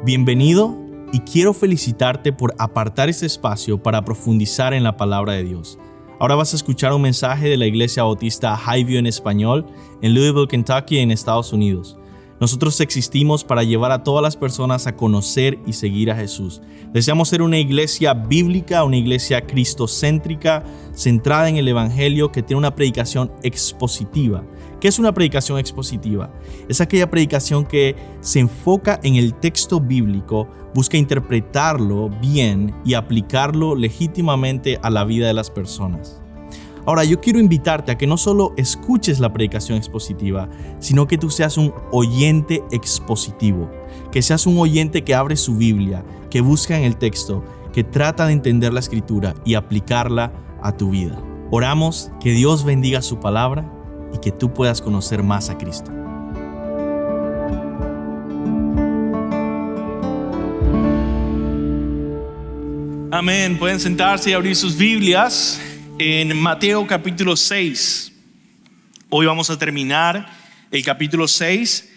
Bienvenido y quiero felicitarte por apartar este espacio para profundizar en la palabra de Dios. Ahora vas a escuchar un mensaje de la Iglesia Bautista Highview en español en Louisville, Kentucky, en Estados Unidos. Nosotros existimos para llevar a todas las personas a conocer y seguir a Jesús. Deseamos ser una iglesia bíblica, una iglesia cristocéntrica, centrada en el Evangelio, que tiene una predicación expositiva. ¿Qué es una predicación expositiva? Es aquella predicación que se enfoca en el texto bíblico, busca interpretarlo bien y aplicarlo legítimamente a la vida de las personas. Ahora, yo quiero invitarte a que no solo escuches la predicación expositiva, sino que tú seas un oyente expositivo, que seas un oyente que abre su Biblia, que busca en el texto, que trata de entender la Escritura y aplicarla a tu vida. Oramos que Dios bendiga su palabra y que tú puedas conocer más a Cristo. Amén. Pueden sentarse y abrir sus Biblias en Mateo capítulo 6. Hoy vamos a terminar el capítulo 6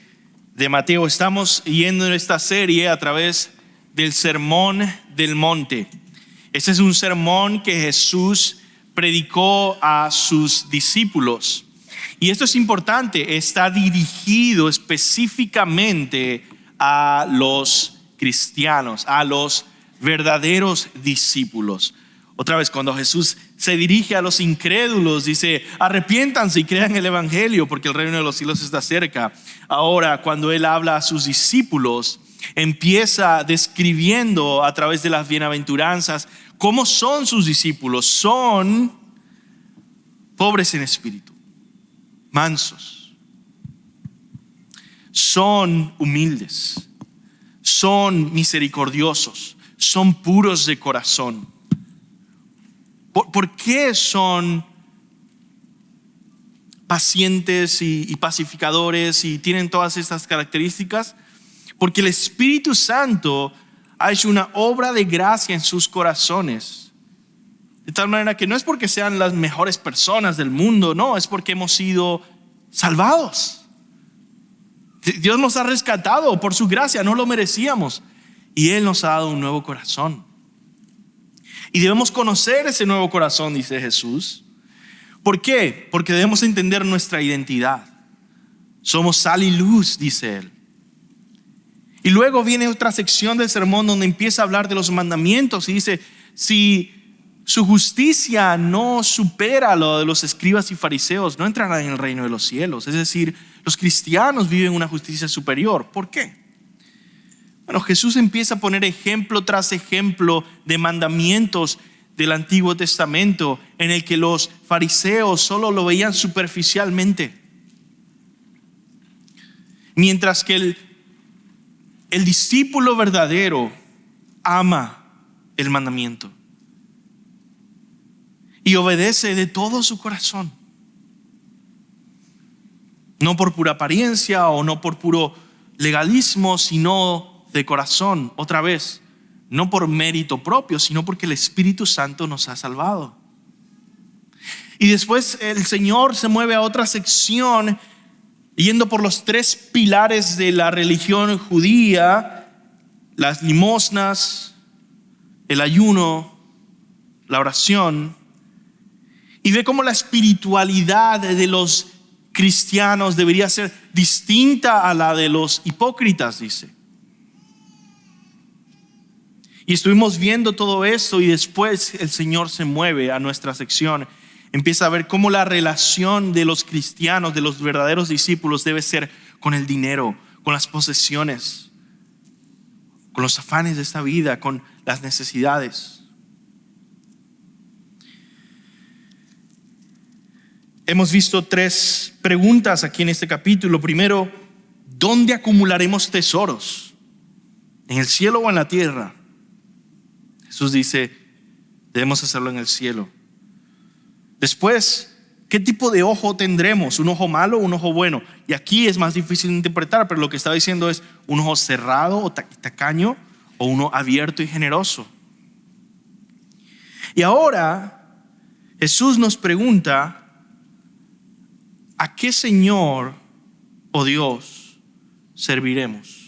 de Mateo. Estamos yendo en esta serie a través del Sermón del Monte. Este es un sermón que Jesús predicó a sus discípulos. Y esto es importante, está dirigido específicamente a los cristianos, a los verdaderos discípulos. Otra vez, cuando Jesús se dirige a los incrédulos, dice: arrepiéntanse y crean el Evangelio, porque el reino de los cielos está cerca. Ahora, cuando Él habla a sus discípulos, empieza describiendo a través de las bienaventuranzas cómo son sus discípulos. Son pobres en espíritu, mansos, son humildes, son misericordiosos, son puros de corazón. ¿Por qué son pacientes y pacificadores y tienen todas estas características? Porque el Espíritu Santo ha hecho una obra de gracia en sus corazones. De tal manera que no es porque sean las mejores personas del mundo, no, es porque hemos sido salvados. Dios nos ha rescatado por su gracia, no lo merecíamos. Y Él nos ha dado un nuevo corazón. Y debemos conocer ese nuevo corazón, dice Jesús. ¿Por qué? Porque debemos entender nuestra identidad. Somos sal y luz, dice Él. Y luego viene otra sección del sermón donde empieza a hablar de los mandamientos y dice: si su justicia no supera lo de los escribas y fariseos, no entrarán en el reino de los cielos. Es decir, los cristianos viven una justicia superior. ¿Por qué? Bueno, Jesús empieza a poner ejemplo tras ejemplo de mandamientos del Antiguo Testamento en el que los fariseos solo lo veían superficialmente. Mientras que el discípulo verdadero ama el mandamiento y obedece de todo su corazón. No por pura apariencia o no por puro legalismo, sino de corazón, otra vez, no por mérito propio, sino porque el Espíritu Santo nos ha salvado. Y después el Señor se mueve a otra sección, yendo por los tres pilares de la religión judía: las limosnas, el ayuno, la oración, y ve cómo la espiritualidad de los cristianos debería ser distinta a la de los hipócritas, dice. Y estuvimos viendo todo esto, y después el Señor se mueve a nuestra sección. Empieza a ver cómo la relación de los cristianos, de los verdaderos discípulos, debe ser con el dinero, con las posesiones, con los afanes de esta vida, con las necesidades. Hemos visto tres preguntas aquí en este capítulo. Primero, ¿dónde acumularemos tesoros? ¿En el cielo o en la tierra? Jesús dice: debemos hacerlo en el cielo. Después, ¿qué tipo de ojo tendremos? ¿Un ojo malo o un ojo bueno? Y aquí es más difícil de interpretar, pero lo que está diciendo es: un ojo cerrado o tacaño, o uno abierto y generoso. Y ahora Jesús nos pregunta: ¿a qué Señor o Dios serviremos?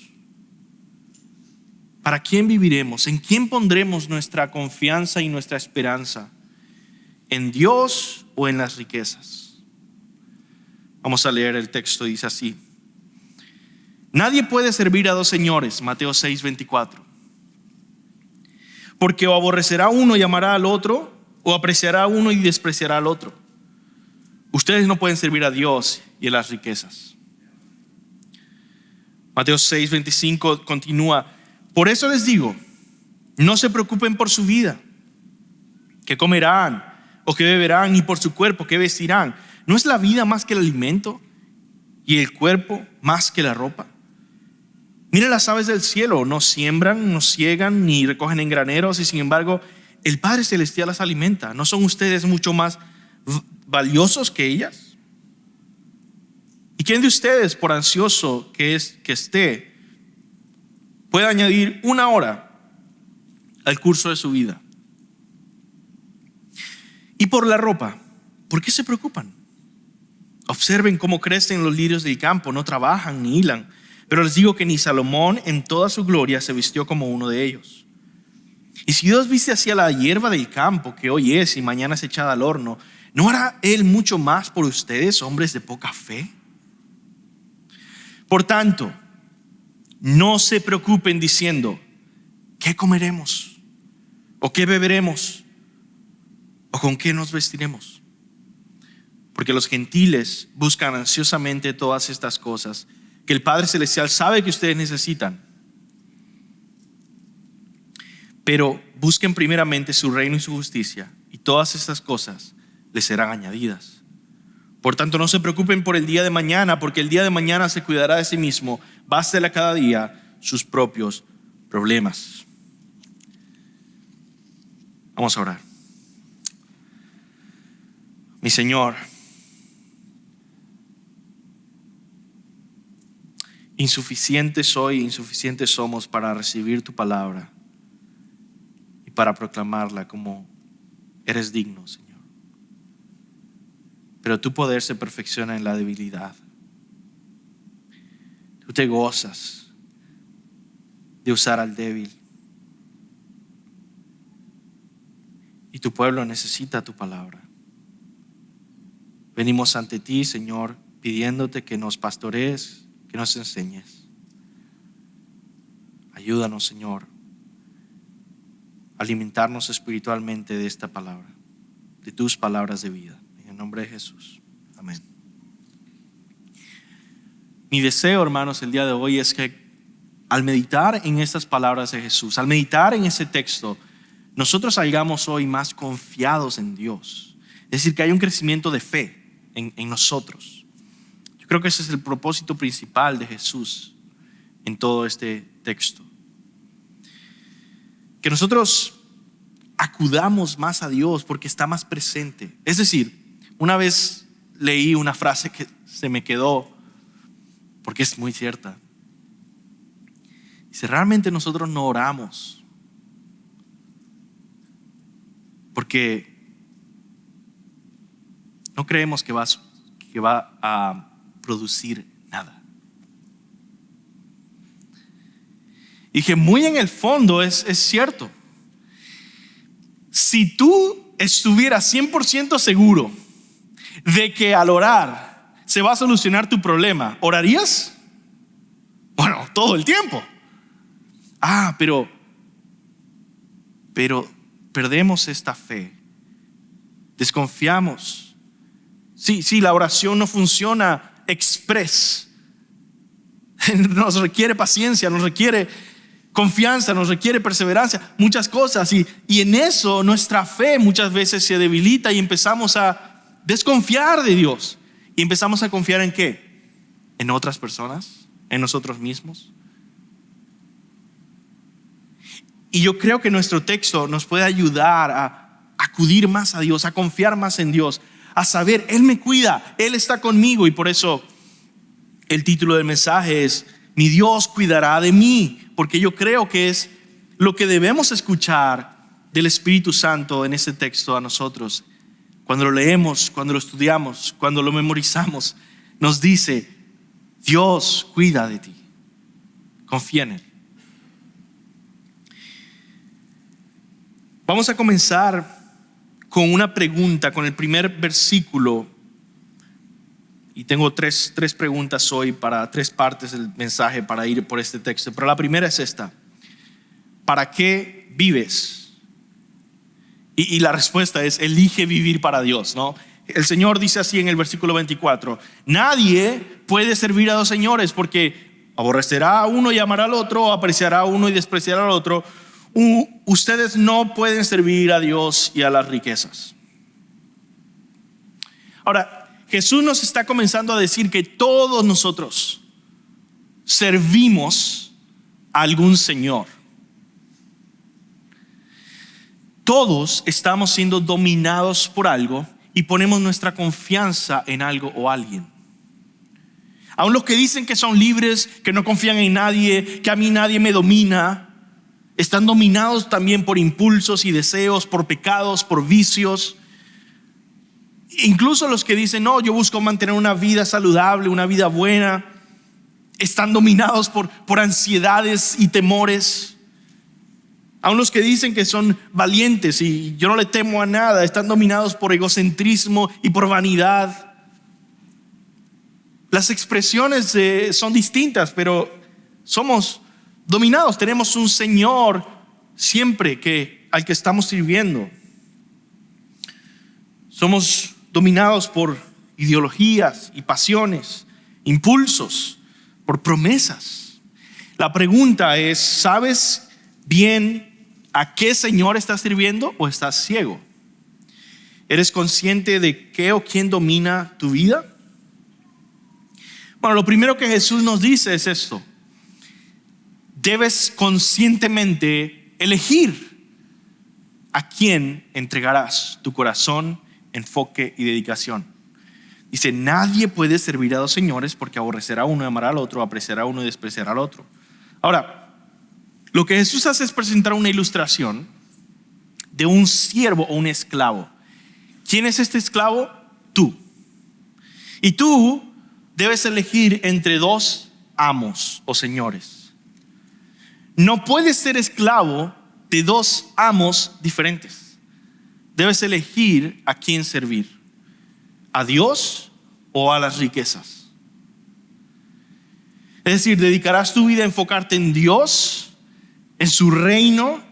¿Para quién viviremos? ¿En quién pondremos nuestra confianza y nuestra esperanza? ¿En Dios o en las riquezas? Vamos a leer el texto, dice así: nadie puede servir a dos señores, Mateo 6:24. Porque o aborrecerá a uno y amará al otro, o apreciará a uno y despreciará al otro. Ustedes no pueden servir a Dios y a las riquezas. Mateo 6:25 continúa: por eso les digo, no se preocupen por su vida, qué comerán o qué beberán, ni por su cuerpo, qué vestirán. ¿No es la vida más que el alimento y el cuerpo más que la ropa? Miren las aves del cielo, no siembran, no ciegan, ni recogen en graneros, y sin embargo el Padre Celestial las alimenta. ¿No son ustedes mucho más valiosos que ellas? ¿Y quién de ustedes, por ansioso que esté, puede añadir una hora al curso de su vida? Y por la ropa, ¿por qué se preocupan? Observen cómo crecen los lirios del campo, no trabajan ni hilan. Pero les digo que ni Salomón en toda su gloria se vistió como uno de ellos. Y si Dios viste así a la hierba del campo, que hoy es y mañana es echada al horno, ¿no hará Él mucho más por ustedes, hombres de poca fe? Por tanto, no se preocupen diciendo: ¿qué comeremos? ¿O qué beberemos? ¿O con qué nos vestiremos? Porque los gentiles buscan ansiosamente todas estas cosas que el Padre Celestial sabe que ustedes necesitan. Pero busquen primeramente su reino y su justicia, y todas estas cosas les serán añadidas. Por tanto, no se preocupen por el día de mañana, porque el día de mañana se cuidará de sí mismo. Bástele a cada día sus propios problemas. Vamos a orar. Mi Señor, insuficiente soy, insuficientes somos para recibir tu palabra y para proclamarla como eres digno, Señor. Pero tu poder se perfecciona en la debilidad. Tú te gozas de usar al débil. Y tu pueblo necesita tu palabra. Venimos ante ti, Señor, pidiéndote que nos pastorees, que nos enseñes. Ayúdanos, Señor, a alimentarnos espiritualmente de esta palabra, de tus palabras de vida. En el nombre de Jesús. Amén. Mi deseo, hermanos, el día de hoy es que al meditar en estas palabras de Jesús, al meditar en ese texto, nosotros salgamos hoy más confiados en Dios. Es decir, que hay un crecimiento de fe en nosotros. Yo creo que ese es el propósito principal de Jesús en todo este texto. Que nosotros acudamos más a Dios porque está más presente. Es decir, una vez leí una frase que se me quedó porque es muy cierta. Dice: realmente nosotros no oramos porque no creemos que va a producir nada. Y que muy en el fondo es cierto. Si tú estuvieras 100% seguro de que al orar se va a solucionar tu problema, ¿orarías? Bueno, todo el tiempo. Pero perdemos esta fe. Desconfiamos. Sí, la oración no funciona express. Nos requiere paciencia, nos requiere confianza, nos requiere perseverancia, muchas cosas. Y en eso nuestra fe muchas veces se debilita y empezamos a desconfiar de Dios. Y empezamos a confiar ¿en qué? En otras personas, en nosotros mismos. Y yo creo que nuestro texto nos puede ayudar a acudir más a Dios, a confiar más en Dios, a saber, Él me cuida, Él está conmigo. Y por eso el título del mensaje es: mi Dios cuidará de mí. Porque yo creo que es lo que debemos escuchar del Espíritu Santo en ese texto a nosotros. Cuando lo leemos, cuando lo estudiamos, cuando lo memorizamos, nos dice: Dios cuida de ti, confía en Él. Vamos a comenzar con una pregunta, con el primer versículo. Y tengo tres preguntas hoy para 3 partes del mensaje para ir por este texto. Pero la primera es esta: ¿para qué vives? Y la respuesta es: elige vivir para Dios, ¿no? El Señor dice así en el versículo 24: nadie puede servir a 2 señores, porque aborrecerá a uno y amará al otro, o apreciará a uno y despreciará al otro. Ustedes no pueden servir a Dios y a las riquezas. Ahora, Jesús nos está comenzando a decir que todos nosotros servimos a algún Señor. Todos estamos siendo dominados por algo y ponemos nuestra confianza en algo o alguien. Aun los que dicen que son libres, que no confían en nadie, que a mí nadie me domina, están dominados también por impulsos y deseos, por pecados, por vicios. Incluso los que dicen: no, yo busco mantener una vida saludable, una vida buena, están dominados por ansiedades y temores. Aun los que dicen que son valientes y yo no le temo a nada, están dominados por egocentrismo y por vanidad. Las expresiones son distintas, pero somos dominados. Tenemos un Señor siempre al que estamos sirviendo. Somos dominados por ideologías y pasiones, impulsos, por promesas. La pregunta es: ¿sabes bien a qué Señor estás sirviendo o estás ciego? ¿Eres consciente de qué o quién domina tu vida? Bueno, lo primero que Jesús nos dice es esto: debes conscientemente elegir a quién entregarás tu corazón, enfoque y dedicación. Dice: nadie puede servir a 2 señores, porque aborrecerá a uno y amará al otro, apreciará a uno y despreciará al otro. Ahora, lo que Jesús hace es presentar una ilustración de un siervo o un esclavo. ¿Quién es este esclavo? Tú. Y tú debes elegir entre 2 amos o señores. No puedes ser esclavo de 2 amos diferentes. Debes elegir a quién servir: a Dios o a las riquezas. Es decir, ¿dedicarás tu vida a enfocarte en Dios, en su reino,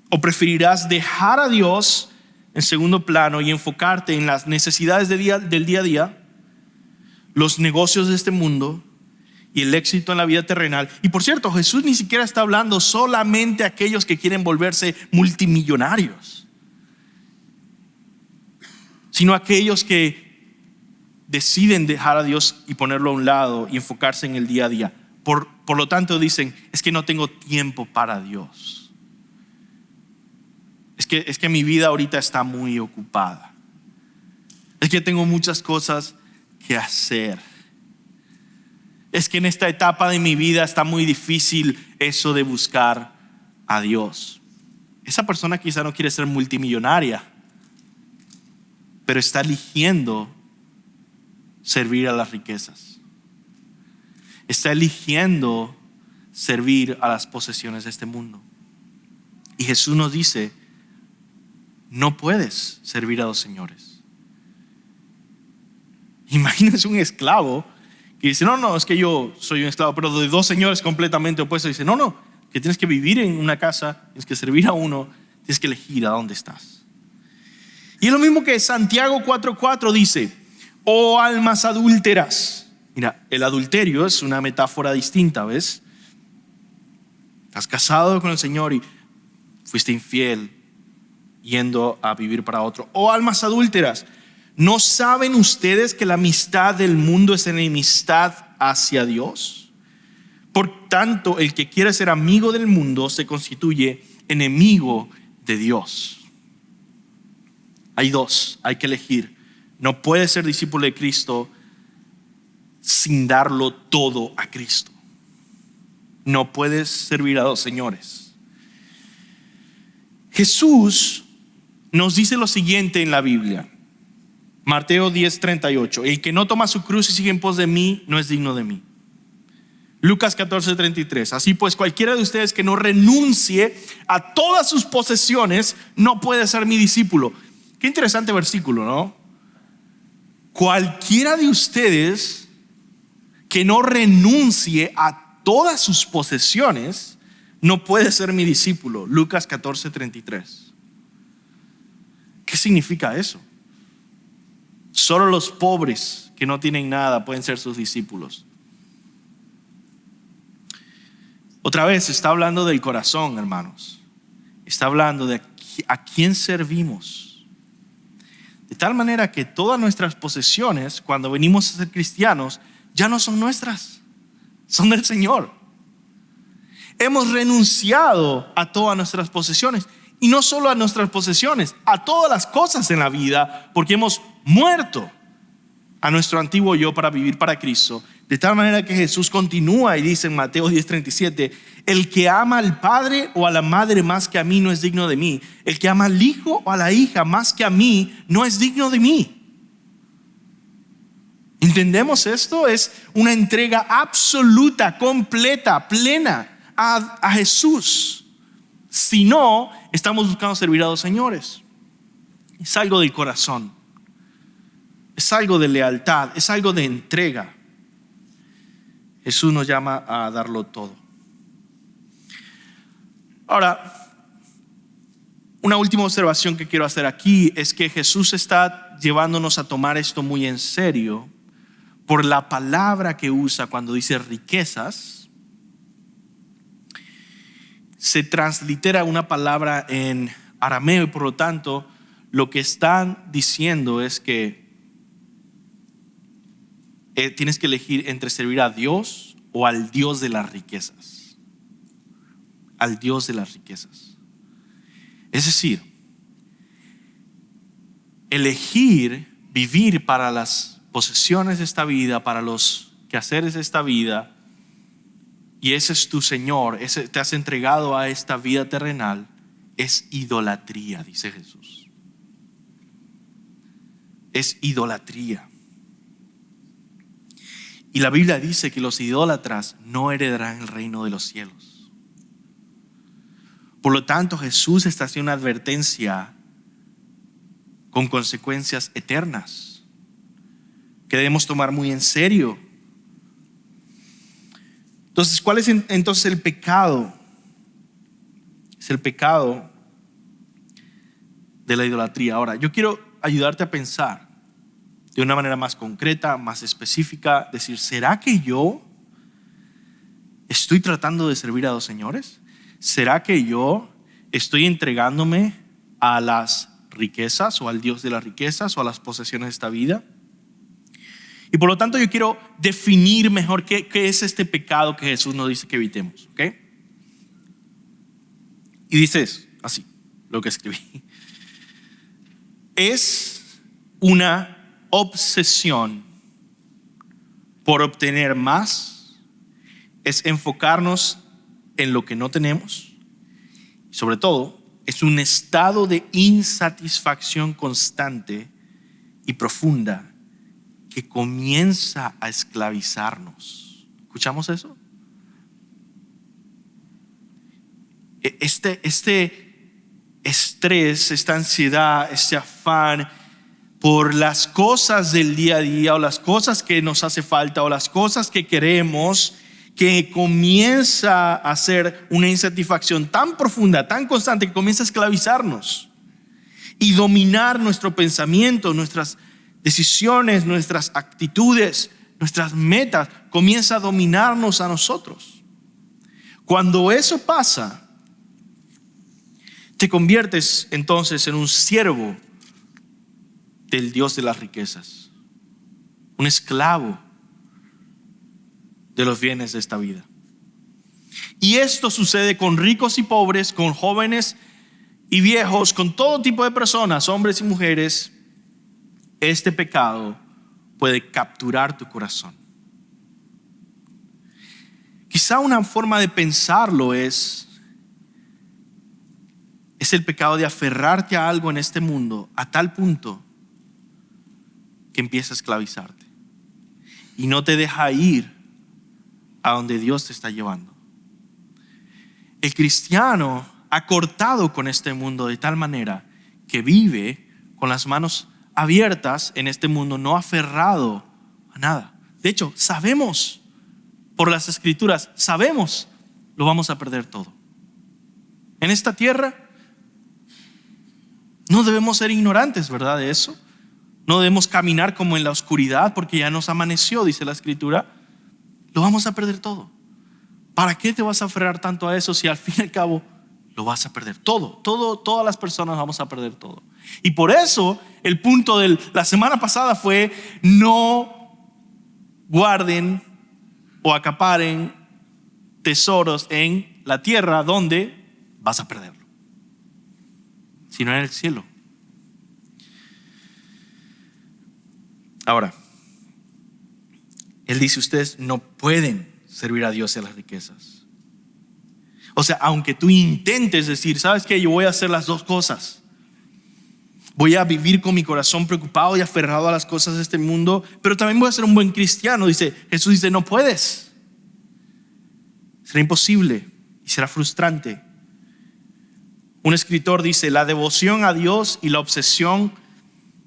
o preferirás dejar a Dios en segundo plano y enfocarte en las necesidades del día a día, los negocios de este mundo y el éxito en la vida terrenal? Y por cierto, Jesús ni siquiera está hablando solamente a aquellos que quieren volverse multimillonarios, sino aquellos que deciden dejar a Dios y ponerlo a un lado y enfocarse en el día a día. Por lo tanto dicen: es que no tengo tiempo para Dios. Es que mi vida ahorita está muy ocupada. Es que tengo muchas cosas que hacer. Es que en esta etapa de mi vida está muy difícil eso de buscar a Dios. Esa persona quizá no quiere ser multimillonaria, pero está eligiendo servir a las riquezas. Está eligiendo servir a las posesiones de este mundo. Y Jesús nos dice: no puedes servir a 2 señores. Imagínense un esclavo que dice: no, es que yo soy un esclavo, pero de 2 señores completamente opuestos. Dice: no, que tienes que vivir en una casa, tienes que servir a uno, tienes que elegir a dónde estás. Y es lo mismo que Santiago 4:4 dice: oh almas adúlteras. Mira, el adulterio es una metáfora distinta, ¿ves? Estás casado con el Señor y fuiste infiel yendo a vivir para otro. Oh almas adúlteras, ¿no saben ustedes que la amistad del mundo es enemistad hacia Dios? Por tanto, el que quiere ser amigo del mundo se constituye enemigo de Dios. Hay 2, hay que elegir. No puedes ser discípulo de Cristo sin darlo todo a Cristo. No puedes servir a 2 señores. Jesús nos dice lo siguiente en la Biblia: Mateo 10:38: el que no toma su cruz y sigue en pos de mí no es digno de mí. Lucas 14:33. Así pues, cualquiera de ustedes que no renuncie a todas sus posesiones no puede ser mi discípulo. Qué interesante versículo, ¿no? Cualquiera de ustedes que no renuncie a todas sus posesiones no puede ser mi discípulo. Lucas 14:33. ¿Qué significa eso? Solo los pobres que no tienen nada pueden ser sus discípulos. Otra vez está hablando del corazón, hermanos. Está hablando de a quién servimos. De tal manera que todas nuestras posesiones, cuando venimos a ser cristianos, ya no son nuestras, son del Señor. Hemos renunciado a todas nuestras posesiones. Y no solo a nuestras posesiones, a todas las cosas en la vida, porque hemos muerto a nuestro antiguo yo para vivir para Cristo. De tal manera que Jesús continúa y dice en Mateo 10:37, el que ama al padre o a la madre más que a mí no es digno de mí. El que ama al hijo o a la hija más que a mí no es digno de mí. ¿Entendemos esto? Es una entrega absoluta, completa, plena a Jesús. Si no, estamos buscando servir a dos señores. Es algo del corazón. Es algo de lealtad. Es algo de entrega. Jesús nos llama a darlo todo. Ahora, una última observación que quiero hacer aquí es que Jesús está llevándonos a tomar esto muy en serio por la palabra que usa cuando dice riquezas. Se translitera una palabra en arameo y por lo tanto lo que están diciendo es que tienes que elegir entre servir a Dios o al Dios de las riquezas. Al Dios de las riquezas. Es decir, elegir vivir para las posesiones de esta vida, para los quehaceres de esta vida, y ese es tu Señor, te has entregado a esta vida terrenal, es idolatría, dice Jesús. Es idolatría. Y la Biblia dice que los idólatras no heredarán el reino de los cielos. Por lo tanto, Jesús está haciendo una advertencia con consecuencias eternas que debemos tomar muy en serio. Entonces, ¿cuál es entonces el pecado? Es el pecado de la idolatría. Ahora, yo quiero ayudarte a pensar de una manera más concreta, más específica, decir, ¿será que yo estoy tratando de servir a dos señores? ¿Será que yo estoy entregándome a las riquezas o al Dios de las riquezas o a las posesiones de esta vida? Y por lo tanto yo quiero definir mejor qué es este pecado que Jesús nos dice que evitemos, ¿ok? Y dices así, lo que escribí. Es una obsesión por obtener más, es enfocarnos en lo que no tenemos. Sobre todo, es un estado de insatisfacción constante y profunda que comienza a esclavizarnos. ¿Escuchamos eso? Este estrés, esta ansiedad, este afán por las cosas del día a día o las cosas que nos hace falta o las cosas que queremos, que comienza a ser una insatisfacción tan profunda, tan constante, que comienza a esclavizarnos y dominar nuestro pensamiento, nuestras decisiones, nuestras actitudes, nuestras metas, comienza a dominarnos a nosotros. Cuando eso pasa, te conviertes entonces en un siervo del Dios de las riquezas, un esclavo de los bienes de esta vida. Y esto sucede con ricos y pobres, con jóvenes y viejos, con todo tipo de personas, hombres y mujeres. Este pecado puede capturar tu corazón. Quizá una forma de pensarlo es el pecado de aferrarte a algo en este mundo a tal punto que empieza a esclavizarte y no te deja ir a donde Dios te está llevando. El cristiano ha cortado con este mundo de tal manera que vive con las manos abiertas en este mundo, no aferrado a nada. De hecho, sabemos por las escrituras, sabemos lo vamos a perder todo. En esta tierra no debemos ser ignorantes, ¿verdad? De eso. No debemos caminar como en la oscuridad porque ya nos amaneció, dice la escritura. Lo vamos a perder todo. ¿Para qué te vas a aferrar tanto a eso si al fin y al cabo lo vas a perder todo? Todas las personas vamos a perder todo. Y por eso el punto de la semana pasada fue: no guarden o acaparen tesoros en la tierra donde vas a perderlo, sino en el cielo. Ahora, Él dice: ustedes no pueden servir a Dios y a las riquezas. O sea, aunque tú intentes decir, ¿sabes qué? Yo voy a hacer las dos cosas. Voy a vivir con mi corazón preocupado y aferrado a las cosas de este mundo, pero también voy a ser un buen cristiano. Jesús dice: no puedes. Será imposible y será frustrante. Un escritor dice: la devoción a Dios y la obsesión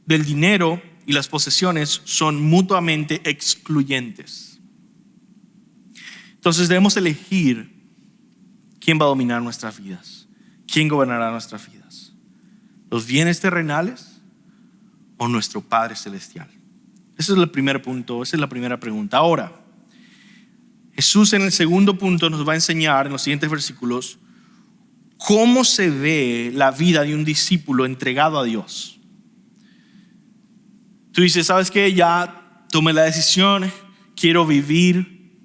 del dinero y las posesiones son mutuamente excluyentes. Entonces debemos elegir quién va a dominar nuestras vidas, quién gobernará nuestras vidas: los bienes terrenales o nuestro Padre Celestial. Ese es el primer punto, esa es la primera pregunta. Ahora, Jesús en el segundo punto nos va a enseñar en los siguientes versículos cómo se ve la vida de un discípulo entregado a Dios. Tú dices: ¿sabes qué? Ya tomé la decisión, quiero vivir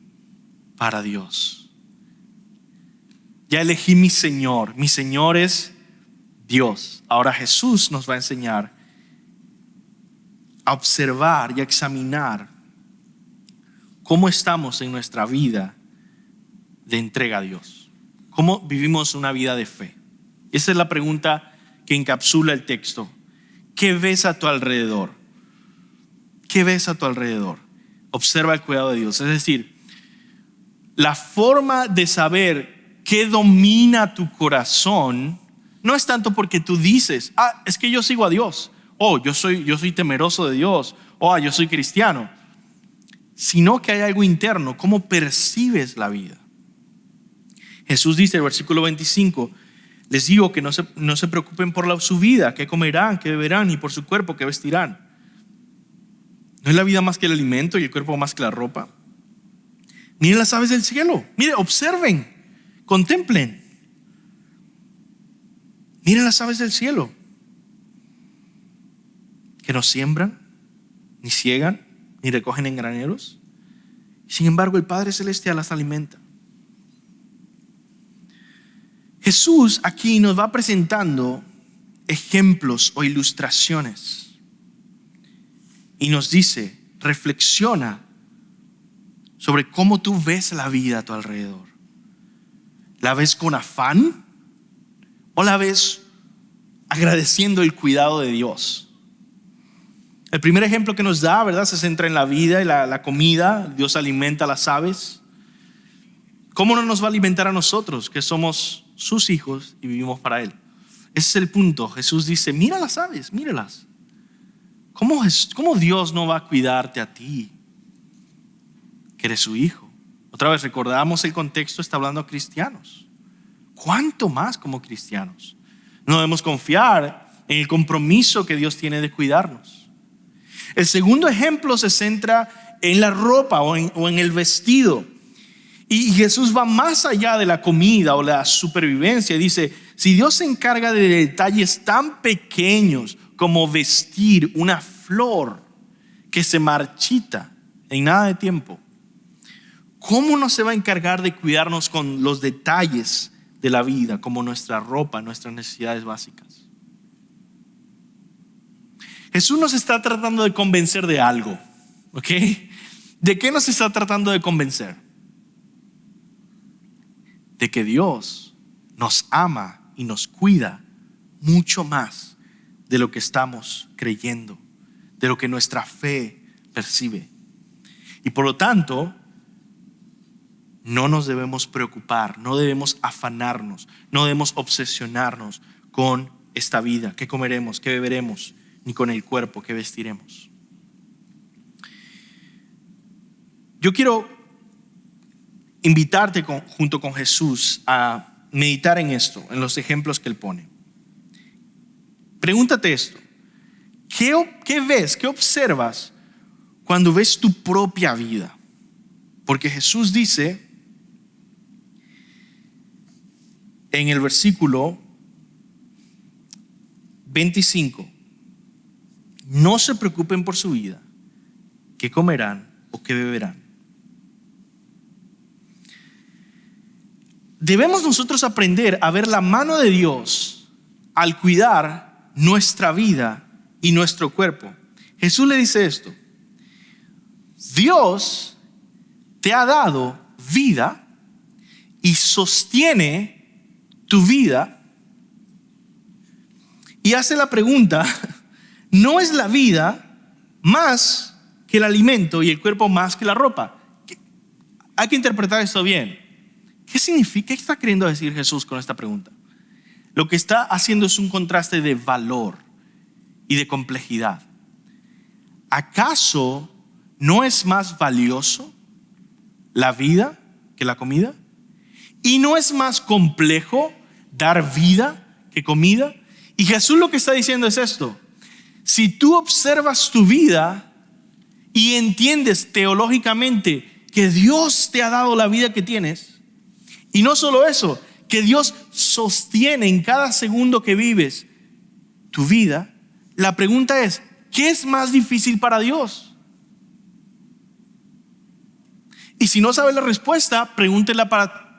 para Dios. Ya elegí mi Señor es Dios. Ahora Jesús nos va a enseñar a observar y a examinar cómo estamos en nuestra vida de entrega a Dios. ¿Cómo vivimos una vida de fe? Esa es la pregunta que encapsula el texto. ¿Qué ves a tu alrededor? ¿Qué ves a tu alrededor? Observa el cuidado de Dios. Es decir, la forma de saber qué domina tu corazón no es tanto porque tú dices: es que yo sigo a Dios, yo soy temeroso de Dios, yo soy cristiano, sino que hay algo interno. ¿Cómo percibes la vida? Jesús dice en el versículo 25: les digo que no se preocupen por su vida, qué comerán, qué beberán, y por su cuerpo, qué vestirán. ¿No es la vida más que el alimento y el cuerpo más que la ropa? Miren las aves del cielo, miren, observen, contemplen. Miren las aves del cielo, que no siembran, ni ciegan, ni recogen en graneros. Sin embargo, el Padre Celestial las alimenta. Jesús aquí nos va presentando ejemplos o ilustraciones y nos dice: reflexiona sobre cómo tú ves la vida a tu alrededor. ¿La ves con afán o la ves agradeciendo el cuidado de Dios? El primer ejemplo que nos da, ¿verdad?, se centra en la vida y la comida. Dios alimenta a las aves. ¿Cómo no nos va a alimentar a nosotros, que somos sus hijos y vivimos para Él? Ese es el punto. Jesús dice: mira las aves, míralas. ¿Cómo Dios no va a cuidarte a ti, que eres su hijo? Otra vez recordamos el contexto, está hablando a cristianos. ¿Cuánto más como cristianos? No debemos confiar en el compromiso que Dios tiene de cuidarnos. El segundo ejemplo se centra en la ropa o en el vestido. Y Jesús va más allá de la comida o la supervivencia. Dice: si Dios se encarga de detalles tan pequeños como vestir una flor que se marchita en nada de tiempo, ¿cómo no se va a encargar de cuidarnos con los detalles de la vida, como nuestra ropa, nuestras necesidades básicas? Jesús nos está tratando de convencer de algo, ¿ok? ¿De qué nos está tratando de convencer? De que Dios nos ama y nos cuida mucho más de lo que estamos creyendo, de lo que nuestra fe percibe. Y por lo tanto, no nos debemos preocupar, no debemos afanarnos, no debemos obsesionarnos con esta vida, qué comeremos, qué beberemos, ni con el cuerpo que vestiremos. Yo quiero invitarte junto con Jesús a meditar en esto, en los ejemplos que Él pone. Pregúntate esto: ¿qué ves, qué observas cuando ves tu propia vida? Porque Jesús dice en el versículo 25, no se preocupen por su vida, qué comerán o qué beberán. Debemos nosotros aprender a ver la mano de Dios al cuidar nuestra vida y nuestro cuerpo. Jesús le dice esto: Dios te ha dado vida y sostiene tu vida. Y hace la pregunta: ¿no es la vida más que el alimento y el cuerpo más que la ropa? Hay que interpretar esto bien. ¿Qué significa? ¿Qué está queriendo decir Jesús con esta pregunta? Lo que está haciendo es un contraste de valor y de complejidad. ¿Acaso no es más valioso la vida que la comida? ¿Y no es más complejo dar vida que comida? Y Jesús lo que está diciendo es esto: si tú observas tu vida y entiendes teológicamente que Dios te ha dado la vida que tienes, y no solo eso, que Dios sostiene en cada segundo que vives tu vida, la pregunta es: ¿qué es más difícil para Dios? Y si no sabes la respuesta,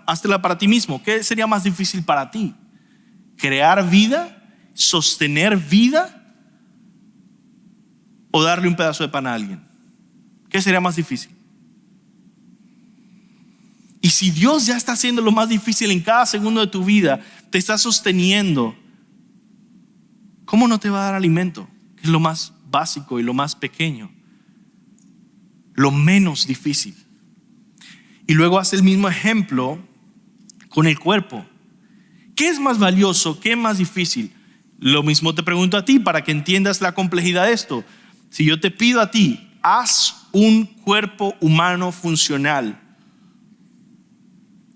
háztela para ti mismo. ¿Qué sería más difícil para ti? ¿Crear vida? ¿Sostener vida? ¿O darle un pedazo de pan a alguien? ¿Qué sería más difícil? Y si Dios ya está haciendo lo más difícil en cada segundo de tu vida, te está sosteniendo, ¿cómo no te va a dar alimento? Que es lo más básico y lo más pequeño, lo menos difícil. Y luego hace el mismo ejemplo con el cuerpo. ¿Qué es más valioso? ¿Qué es más difícil? Lo mismo te pregunto a ti para que entiendas la complejidad de esto. Si yo te pido a ti, haz un cuerpo humano funcional,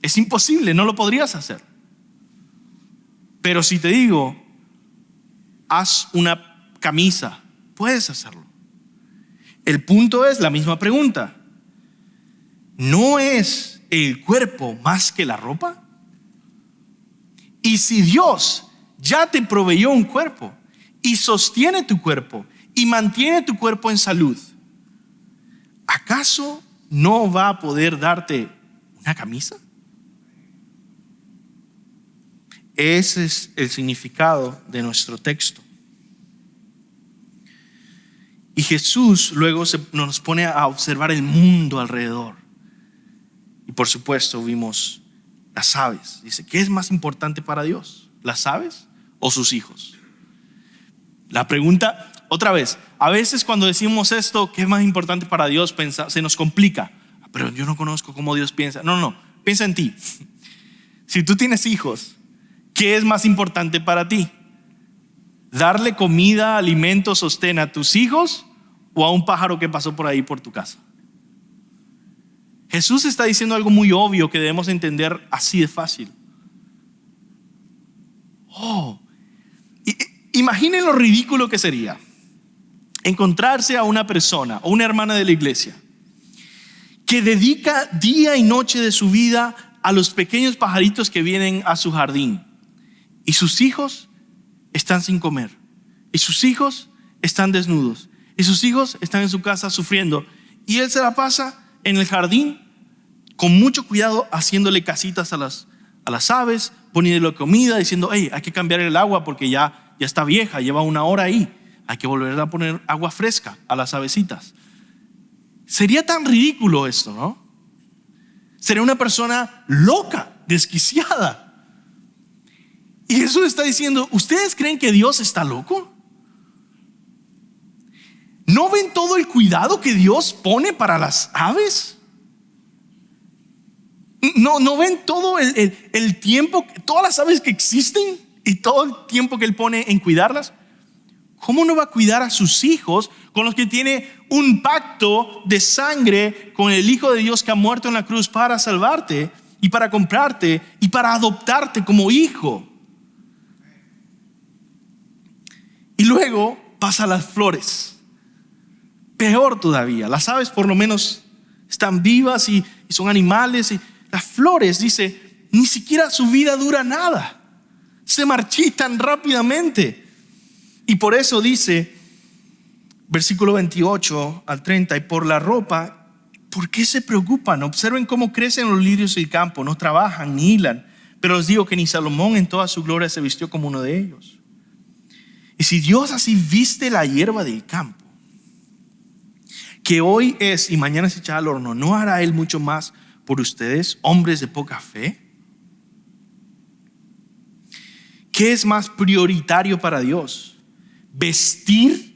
es imposible, no lo podrías hacer. Pero si te digo, haz una camisa, puedes hacerlo. El punto es la misma pregunta: ¿no es el cuerpo más que la ropa? Y si Dios ya te proveyó un cuerpo y sostiene tu cuerpo y mantiene tu cuerpo en salud, ¿acaso no va a poder darte una camisa? Ese es el significado de nuestro texto. Y Jesús luego nos pone a observar el mundo alrededor. Y por supuesto vimos las aves. Dice: ¿qué es más importante para Dios? ¿Las aves o sus hijos? La pregunta, otra vez, a veces cuando decimos esto, ¿qué es más importante para Dios? Se nos complica. Pero yo no conozco cómo Dios piensa. No, piensa en ti. Si tú tienes hijos, ¿qué es más importante para ti? ¿Darle comida, alimento, sostén a tus hijos o a un pájaro que pasó por ahí por tu casa? Jesús está diciendo algo muy obvio que debemos entender así de fácil. Imaginen lo ridículo que sería encontrarse a una persona o una hermana de la iglesia que dedica día y noche de su vida a los pequeños pajaritos que vienen a su jardín, y sus hijos están sin comer, y sus hijos están desnudos, y sus hijos están en su casa sufriendo, y él se la pasa en el jardín con mucho cuidado haciéndole casitas a las aves, poniéndole comida, diciendo: hey, hay que cambiar el agua porque ya está vieja, lleva 1 hora ahí, hay que volver a poner agua fresca a las avecitas. Sería tan ridículo esto, ¿no? Sería una persona loca, desquiciada. Y Jesús está diciendo: ¿ustedes creen que Dios está loco? ¿No ven todo el cuidado que Dios pone para las aves? ¿No ven todo el tiempo, todas las aves que existen y todo el tiempo que Él pone en cuidarlas? ¿Cómo no va a cuidar a sus hijos con los que tiene un pacto de sangre con el Hijo de Dios que ha muerto en la cruz para salvarte y para comprarte y para adoptarte como hijo? Y luego pasa a las flores. Peor todavía, las aves por lo menos están vivas y son animales. Y las flores, dice, ni siquiera su vida dura nada. Se marchitan rápidamente. Y por eso dice, versículo 28 al 30, y por la ropa, ¿por qué se preocupan? Observen cómo crecen los lirios del campo, no trabajan ni hilan, pero os digo que ni Salomón en toda su gloria se vistió como uno de ellos. Y si Dios así viste la hierba del campo, que hoy es y mañana se echa al horno, ¿no hará Él mucho más por ustedes, hombres de poca fe? ¿Qué es más prioritario para Dios? Vestir.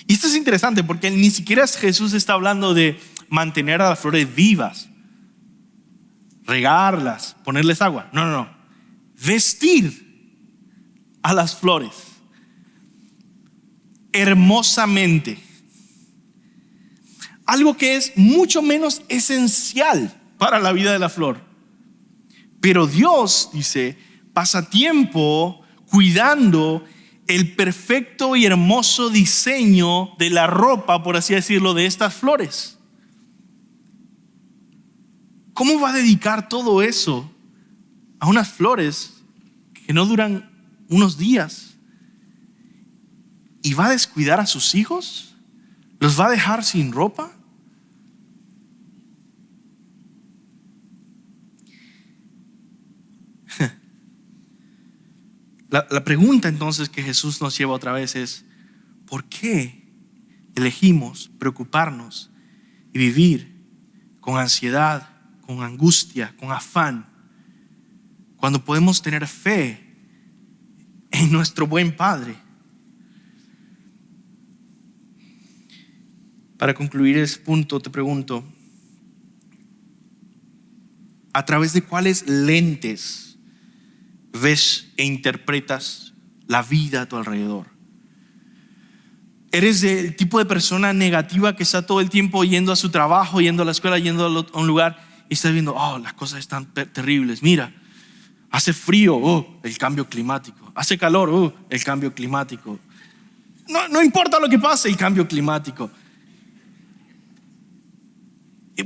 Y esto es interesante porque ni siquiera Jesús está hablando de mantener a las flores vivas, regarlas, ponerles agua. No. Vestir a las flores hermosamente. Algo que es mucho menos esencial para la vida de la flor. Pero Dios, dice, pasa tiempo cuidando el perfecto y hermoso diseño de la ropa, por así decirlo, de estas flores. ¿Cómo va a dedicar todo eso a unas flores que no duran unos días? ¿Y va a descuidar a sus hijos? ¿Los va a dejar sin ropa? La pregunta entonces que Jesús nos lleva otra vez es: ¿por qué elegimos preocuparnos y vivir con ansiedad, con angustia, con afán, cuando podemos tener fe en nuestro buen Padre? Para concluir ese punto, te pregunto: ¿a través de cuáles lentes ves e interpretas la vida a tu alrededor? ¿Eres del tipo de persona negativa que está todo el tiempo yendo a su trabajo, yendo a la escuela, yendo a un lugar y estás viendo, las cosas están terribles? Mira, hace frío, el cambio climático. Hace calor, el cambio climático. No importa lo que pase, el cambio climático.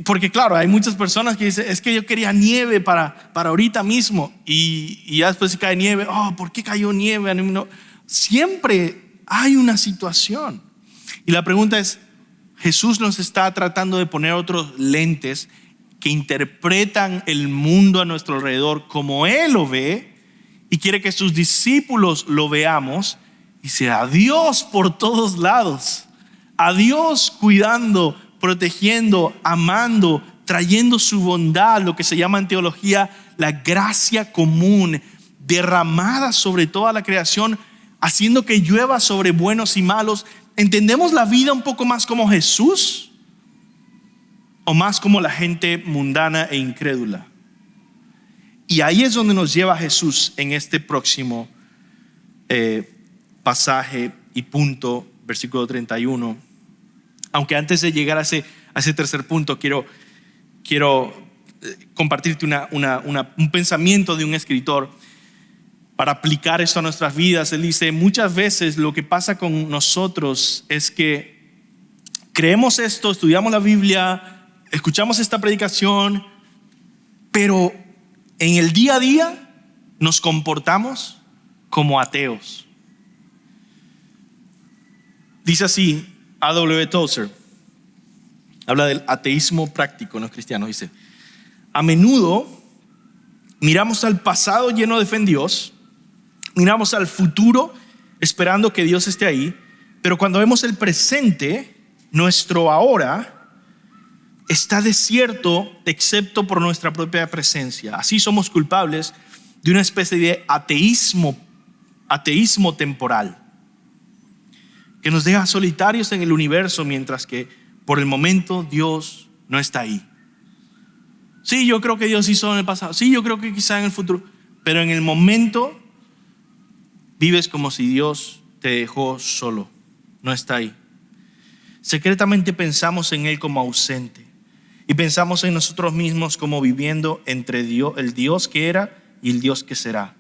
Porque claro, hay muchas personas que dicen, es que yo quería nieve para ahorita mismo, y ya después se cae nieve. ¿Por qué cayó nieve? No. Siempre hay una situación. Y la pregunta es, Jesús nos está tratando de poner otros lentes que interpretan el mundo a nuestro alrededor como Él lo ve, y quiere que sus discípulos lo veamos. Dice, a Dios por todos lados, a Dios cuidando, protegiendo, amando, trayendo su bondad, lo que se llama en teología la gracia común, derramada sobre toda la creación, haciendo que llueva sobre buenos y malos. ¿Entendemos la vida un poco más como Jesús o más como la gente mundana e incrédula? Y ahí es donde nos lleva Jesús en este próximo pasaje y punto, versículo 31. Aunque antes de llegar a ese tercer punto, quiero compartirte un pensamiento de un escritor para aplicar esto a nuestras vidas. Él dice, muchas veces lo que pasa con nosotros es que creemos esto, estudiamos la Biblia, escuchamos esta predicación, pero en el día a día nos comportamos como ateos. Dice así A.W. Tozer, habla del ateísmo práctico en los cristianos. Dice, a menudo miramos al pasado lleno de fe en Dios, miramos al futuro esperando que Dios esté ahí, pero cuando vemos el presente, nuestro ahora está desierto excepto por nuestra propia presencia. Así somos culpables de una especie de ateísmo temporal, que nos deja solitarios en el universo mientras que por el momento Dios no está ahí. Sí, yo creo que Dios hizo en el pasado. Sí, yo creo que quizá en el futuro. Pero en el momento vives como si Dios te dejó solo. No está ahí. Secretamente pensamos en Él como ausente. Y pensamos en nosotros mismos como viviendo entre Dios, el Dios que era y el Dios que será.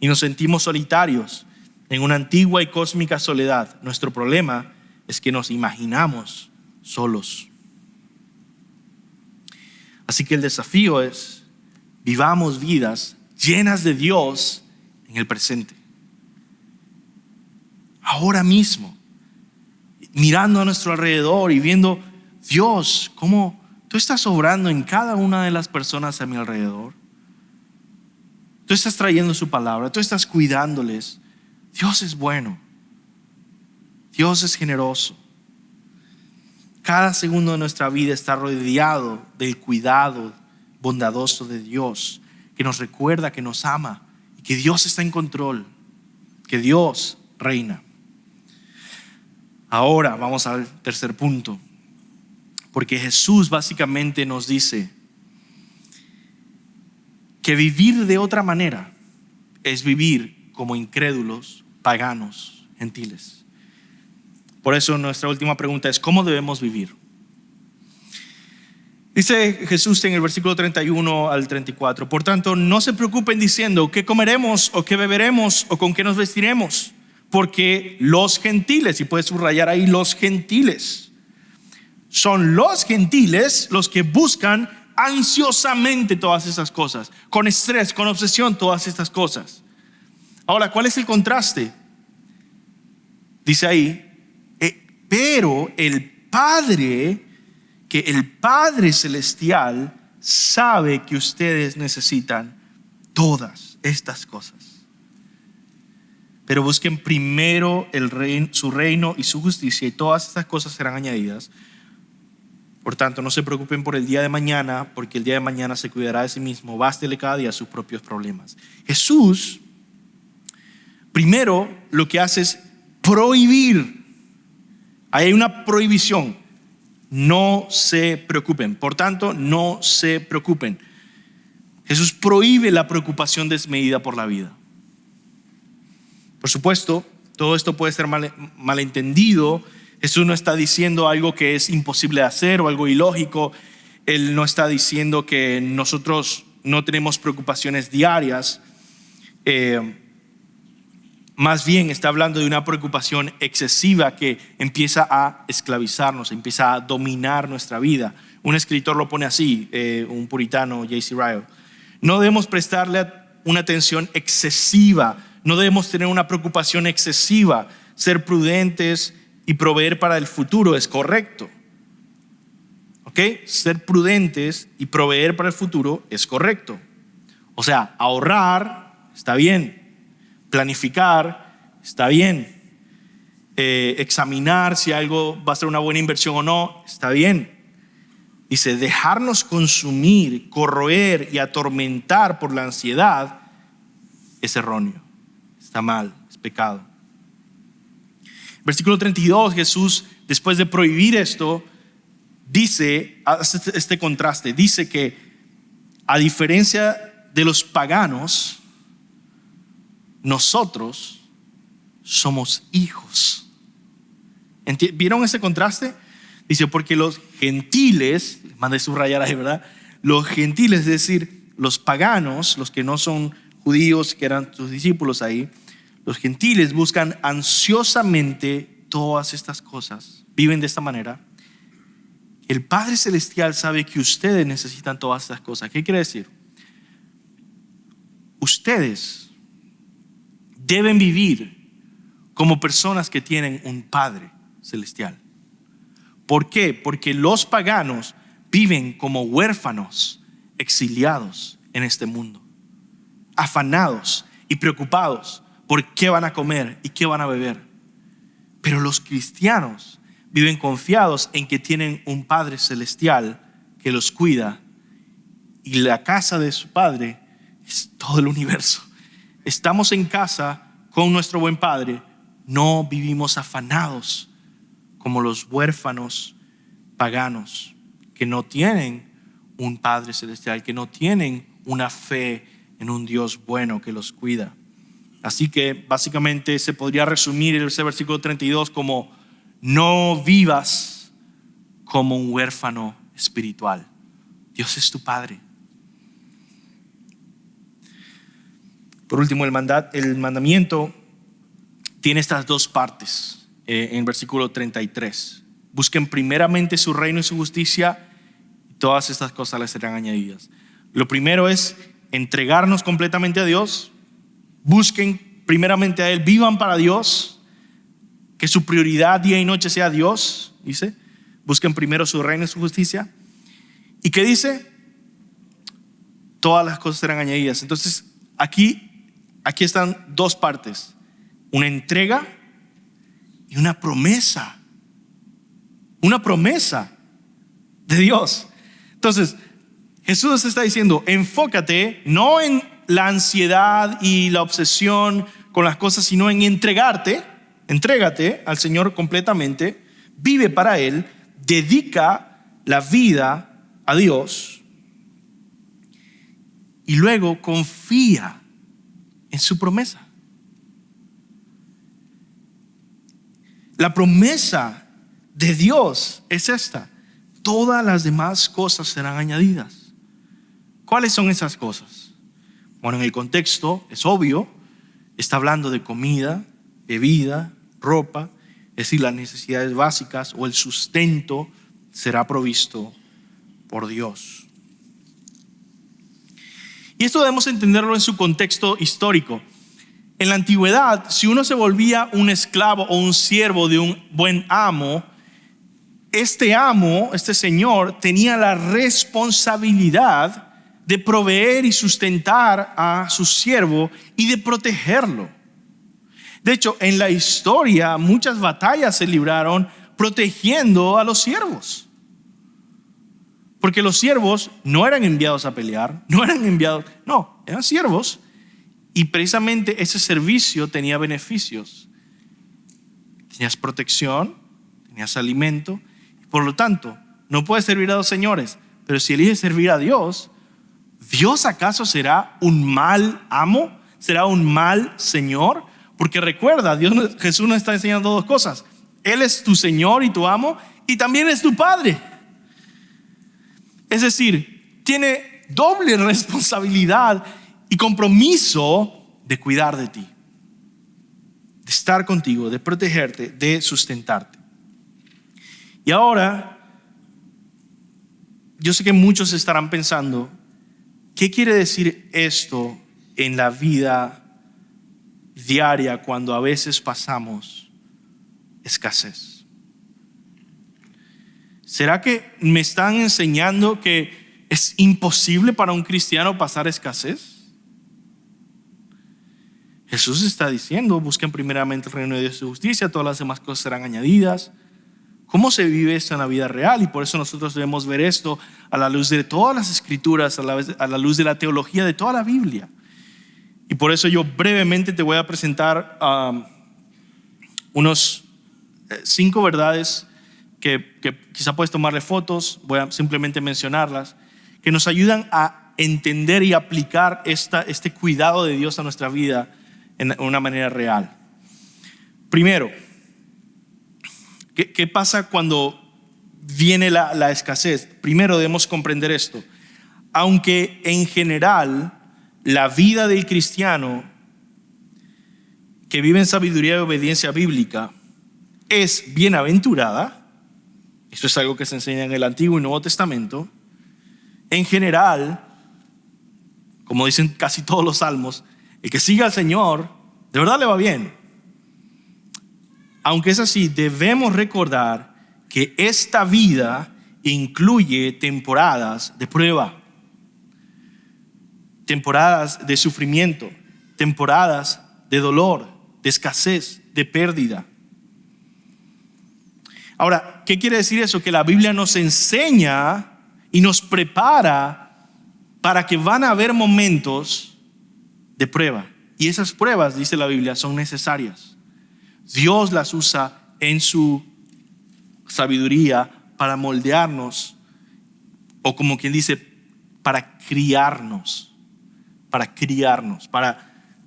Y nos sentimos solitarios en una antigua y cósmica soledad. Nuestro problema es que nos imaginamos solos. Así que el desafío es: vivamos vidas llenas de Dios en el presente. Ahora mismo, mirando a nuestro alrededor y viendo, Dios, cómo tú estás obrando en cada una de las personas a mi alrededor. Tú estás trayendo su palabra, tú estás cuidándoles. Dios es bueno. Dios es generoso. Cada segundo de nuestra vida está rodeado del cuidado bondadoso de Dios, que nos recuerda que nos ama y que Dios está en control, que Dios reina. Ahora vamos al tercer punto, porque Jesús básicamente nos dice que vivir de otra manera es vivir como incrédulos, paganos, gentiles. Por eso nuestra última pregunta es: ¿cómo debemos vivir? Dice Jesús en el versículo 31 al 34: por tanto, no se preocupen diciendo qué comeremos o qué beberemos o con qué nos vestiremos, porque los gentiles, y puedes subrayar ahí los gentiles, son los gentiles los que buscan ansiosamente todas esas cosas, con estrés, con obsesión, todas estas cosas. Ahora, ¿cuál es el contraste? Dice ahí: pero el Padre Celestial sabe que ustedes necesitan todas estas cosas. Pero busquen primero su reino y su justicia, y todas estas cosas serán añadidas. Por tanto, no se preocupen por el día de mañana, porque el día de mañana se cuidará de sí mismo. Bástele cada día sus propios problemas. Jesús primero lo que hace es prohibir. Ahí hay una prohibición: no se preocupen. Por tanto, no se preocupen. Jesús prohíbe la preocupación desmedida por la vida. Por supuesto, todo esto puede ser malentendido. Jesús no está diciendo algo que es imposible de hacer o algo ilógico. Él no está diciendo que nosotros no tenemos preocupaciones diarias. Más bien está hablando de una preocupación excesiva que empieza a esclavizarnos, empieza a dominar nuestra vida. Un escritor lo pone así, un puritano, J.C. Ryle: no debemos prestarle una atención excesiva, no debemos tener una preocupación excesiva. Ser prudentes y proveer para el futuro es correcto. ¿Ok? Ser prudentes y proveer para el futuro es correcto. O sea, ahorrar está bien. Planificar está bien. Examinar si algo va a ser una buena inversión o no está bien. Dice: dejarnos consumir, corroer y atormentar por la ansiedad es erróneo, está mal, es pecado. Versículo 32, Jesús, después de prohibir esto, dice, hace este contraste, dice que a diferencia de los paganos, nosotros somos hijos. ¿Vieron ese contraste? Dice: porque los gentiles, mandé subrayar ahí, ¿verdad? Los gentiles, es decir, los paganos, los que no son judíos, que eran sus discípulos ahí, los gentiles buscan ansiosamente todas estas cosas, viven de esta manera. El Padre Celestial sabe que ustedes necesitan todas estas cosas. ¿Qué quiere decir? Ustedes deben vivir como personas que tienen un Padre Celestial. ¿Por qué? Porque los paganos viven como huérfanos, exiliados en este mundo, afanados y preocupados por qué van a comer y qué van a beber. Pero los cristianos viven confiados en que tienen un Padre Celestial que los cuida, y la casa de su Padre es todo el universo. Estamos en casa con nuestro buen Padre. No vivimos afanados como los huérfanos paganos que no tienen un Padre celestial, que no tienen una fe en un Dios bueno que los cuida. Así que básicamente se podría resumir ese versículo 32 como: no vivas como un huérfano espiritual. Dios es tu Padre. Por último, el mandamiento tiene estas dos partes en versículo 33. Busquen primeramente su reino y su justicia, y todas estas cosas les serán añadidas. Lo primero es entregarnos completamente a Dios. Busquen primeramente a Él, vivan para Dios, que su prioridad día y noche sea Dios, dice. Busquen primero su reino y su justicia. ¿Y qué dice? Todas las cosas serán añadidas. Entonces aquí están dos partes: una entrega y una promesa. Una promesa de Dios. Entonces Jesús está diciendo: enfócate no en la ansiedad y la obsesión con las cosas, sino en entrégate al Señor completamente, vive para Él, dedica la vida a Dios y luego confía en su promesa. La promesa de Dios es esta: todas las demás cosas serán añadidas. ¿Cuáles son esas cosas? Bueno, en el contexto es obvio, está hablando de comida, bebida, ropa, es decir, las necesidades básicas o el sustento será provisto por Dios. Y esto debemos entenderlo en su contexto histórico. En la antigüedad, si uno se volvía un esclavo o un siervo de un buen amo, este señor, tenía la responsabilidad de proveer y sustentar a su siervo y de protegerlo. De hecho, en la historia muchas batallas se libraron protegiendo a los siervos, porque los siervos no eran enviados a pelear, eran siervos, y precisamente ese servicio tenía beneficios. Tenías protección, tenías alimento. Por lo tanto, no puedes servir a dos señores, pero si eliges servir a Dios, ¿Dios acaso será un mal amo? ¿Será un mal Señor? Porque recuerda, Jesús nos está enseñando dos cosas: Él es tu Señor y tu amo, y también es tu Padre. Es decir, tiene doble responsabilidad y compromiso de cuidar de ti, de estar contigo, de protegerte, de sustentarte. Y ahora, yo sé que muchos estarán pensando: ¿qué quiere decir esto en la vida diaria cuando a veces pasamos escasez? ¿Será que me están enseñando que es imposible para un cristiano pasar escasez? Jesús está diciendo: busquen primeramente el reino de Dios y su justicia, todas las demás cosas serán añadidas. ¿Cómo se vive esto en la vida real? Y por eso nosotros debemos ver esto a la luz de todas las escrituras, a la luz de la teología de toda la Biblia. Y por eso yo brevemente te voy a presentar unos 5 verdades que quizá puedes tomarle fotos, voy a simplemente mencionarlas, que nos ayudan a entender y aplicar este cuidado de Dios a nuestra vida en una manera real. Primero, ¿qué pasa cuando viene la escasez? Primero debemos comprender esto: aunque en general la vida del cristiano que vive en sabiduría y obediencia bíblica es bienaventurada, eso es algo que se enseña en el Antiguo y Nuevo Testamento, en general, como dicen casi todos los salmos, el que siga al Señor de verdad le va bien. Aunque es así, debemos recordar que esta vida incluye temporadas de prueba, temporadas de sufrimiento, temporadas de dolor, de escasez, de pérdida. Ahora, ¿qué quiere decir eso? Que la Biblia nos enseña y nos prepara para que van a haber momentos de prueba. Y esas pruebas, dice la Biblia, son necesarias. Dios las usa en su sabiduría para moldearnos o como quien dice, para criarnos, para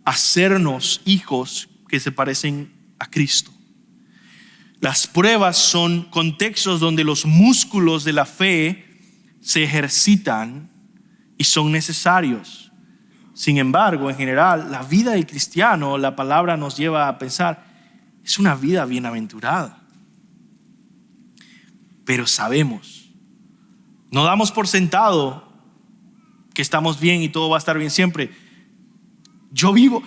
hacernos hijos que se parecen a Cristo. Las pruebas son contextos donde los músculos de la fe se ejercitan y son necesarios. Sin embargo, en general, la vida del cristiano, la palabra nos lleva a pensar, es una vida bienaventurada. Pero sabemos, no damos por sentado que estamos bien y todo va a estar bien siempre. Yo vivo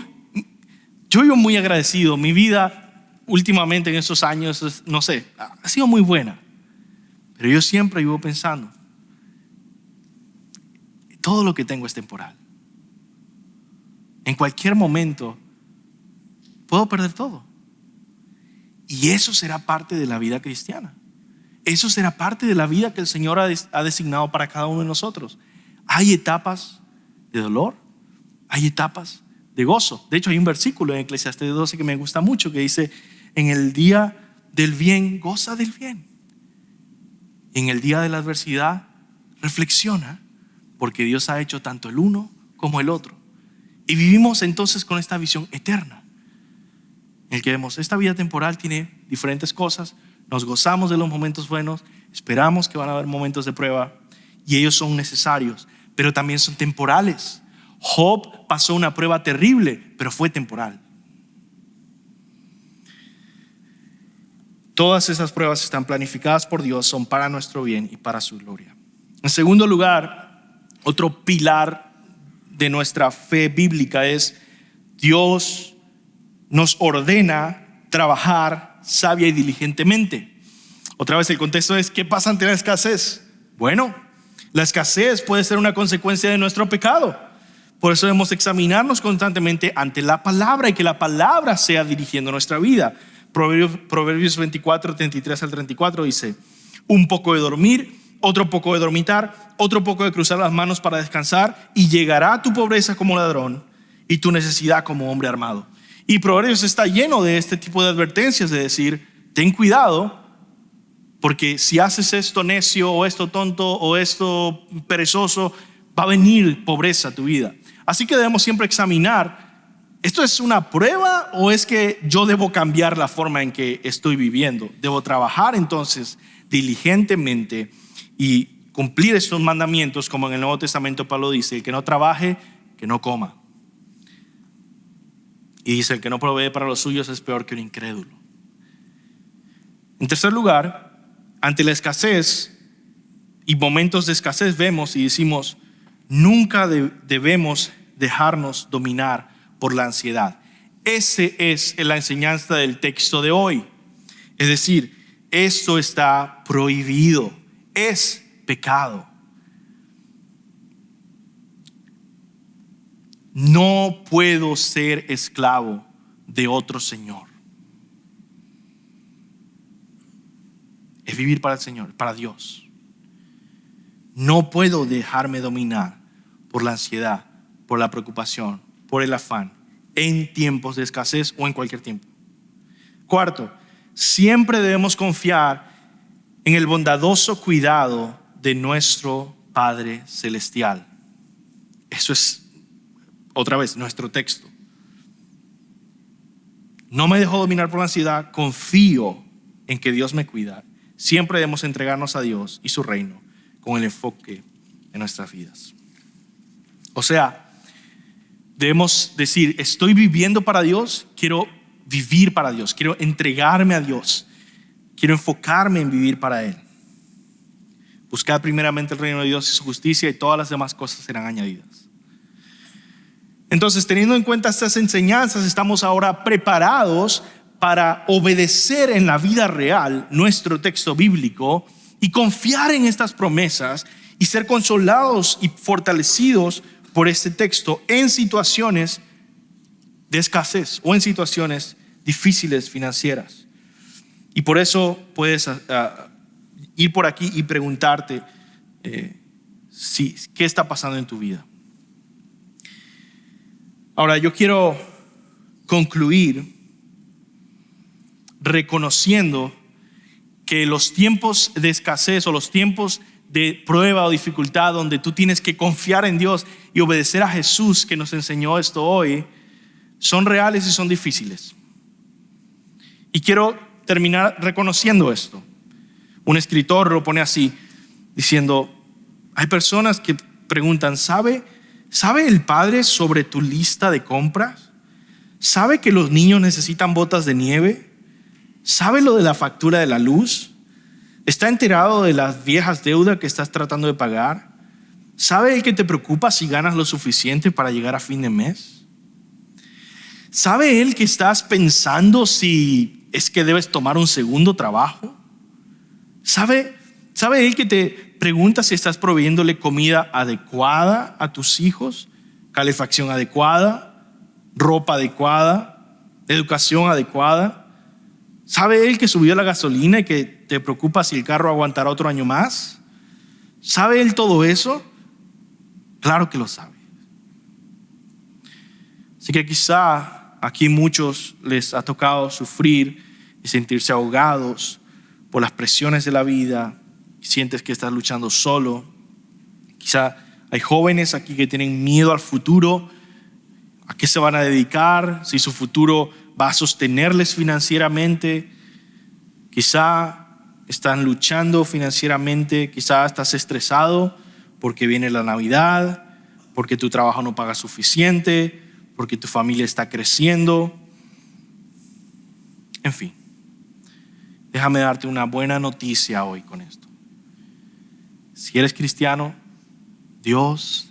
muy agradecido. Mi vida últimamente en estos años, no sé, ha sido muy buena. Pero yo siempre vivo pensando, todo lo que tengo es temporal. En cualquier momento puedo perder todo. Y eso será parte de la vida cristiana. Eso será parte de la vida que el Señor ha designado para cada uno de nosotros. Hay etapas de dolor, hay etapas de gozo. De hecho, hay un versículo en Eclesiastés 12 que me gusta mucho, que dice: en el día del bien, goza del bien. En el día de la adversidad, reflexiona, porque Dios ha hecho tanto el uno como el otro. Y vivimos entonces con esta visión eterna, en el que vemos, esta vida temporal tiene diferentes cosas, nos gozamos de los momentos buenos, esperamos que van a haber momentos de prueba, y ellos son necesarios, pero también son temporales. Job pasó una prueba terrible, pero fue temporal. Todas esas pruebas están planificadas por Dios, son para nuestro bien y para su gloria. En segundo lugar, otro pilar de nuestra fe bíblica es: Dios nos ordena trabajar sabia y diligentemente. Otra vez el contexto es: ¿qué pasa ante la escasez? Bueno, la escasez puede ser una consecuencia de nuestro pecado. Por eso debemos examinarnos constantemente ante la palabra y que la palabra sea dirigiendo nuestra vida. Proverbios 24, 33 al 34 dice: un poco de dormir, otro poco de dormitar, otro poco de cruzar las manos para descansar, y llegará tu pobreza como ladrón y tu necesidad como hombre armado. Y Proverbios está lleno de este tipo de advertencias, de decir: ten cuidado, porque si haces esto necio o esto tonto o esto perezoso, va a venir pobreza a tu vida. Así que debemos siempre examinar: ¿esto es una prueba o es que yo debo cambiar la forma en que estoy viviendo? Debo trabajar entonces diligentemente y cumplir estos mandamientos, como en el Nuevo Testamento Pablo dice: el que no trabaje, que no coma. Y dice: el que no provee para los suyos es peor que un incrédulo. En tercer lugar, ante la escasez y momentos de escasez, vemos y decimos: nunca debemos dejarnos dominar por la ansiedad. Esa es la enseñanza del texto de hoy. Es decir, esto está prohibido, es pecado. No puedo ser esclavo de otro Señor. Es vivir para el Señor, para Dios. No puedo dejarme dominar por la ansiedad, por la preocupación, por el afán, en tiempos de escasez o en cualquier tiempo. Cuarto, siempre debemos confiar en el bondadoso cuidado de nuestro Padre Celestial. Eso es, otra vez, nuestro texto. No me dejo dominar por la ansiedad, confío en que Dios me cuida. Siempre debemos entregarnos a Dios y su reino con el enfoque en nuestras vidas. O sea, debemos decir: estoy viviendo para Dios, quiero vivir para Dios, quiero entregarme a Dios, quiero enfocarme en vivir para Él. Buscad primeramente el reino de Dios y su justicia, y todas las demás cosas serán añadidas. Entonces, teniendo en cuenta estas enseñanzas, estamos ahora preparados para obedecer en la vida real nuestro texto bíblico y confiar en estas promesas y ser consolados y fortalecidos por este texto en situaciones de escasez o en situaciones difíciles financieras. Y por eso puedes ir por aquí y preguntarte qué está pasando en tu vida. Ahora, yo quiero concluir reconociendo que los tiempos de escasez o los tiempos de prueba o dificultad donde tú tienes que confiar en Dios y obedecer a Jesús que nos enseñó esto hoy, son reales y son difíciles. Y quiero terminar reconociendo esto. Un escritor lo pone así, diciendo, hay personas que preguntan, ¿sabe el padre sobre tu lista de compras? ¿Sabe que los niños necesitan botas de nieve? ¿Sabe lo de la factura de la luz? ¿Está enterado de las viejas deudas que estás tratando de pagar? ¿Sabe el que te preocupa si ganas lo suficiente para llegar a fin de mes? ¿Sabe él que estás pensando si es que debes tomar un segundo trabajo? ¿Sabe él que te pregunta si estás proveyéndole comida adecuada a tus hijos, calefacción adecuada, ropa adecuada, educación adecuada? ¿Sabe él que subió la gasolina y que te preocupa si el carro aguantará otro año más? ¿Sabe él todo eso? Claro que lo sabe. Así que quizá aquí muchos les ha tocado sufrir y sentirse ahogados por las presiones de la vida. Sientes que estás luchando solo. Quizá hay jóvenes aquí que tienen miedo al futuro. ¿A qué se van a dedicar? Si su futuro va a sostenerles financieramente. Quizá están luchando financieramente. Quizá estás estresado porque viene la Navidad, porque tu trabajo no paga suficiente, porque tu familia está creciendo. En fin, déjame darte una buena noticia hoy con esto. Si eres cristiano, Dios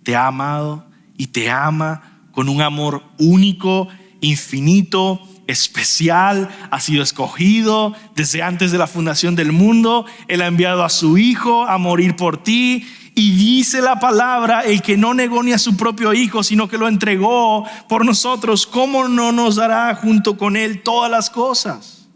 te ha amado y te ama con un amor único, infinito, especial. Ha sido escogido desde antes de la fundación del mundo. Él ha enviado a su Hijo a morir por ti. Y dice la palabra, el que no negó ni a su propio Hijo, sino que lo entregó por nosotros, ¿cómo no nos dará junto con Él todas las cosas?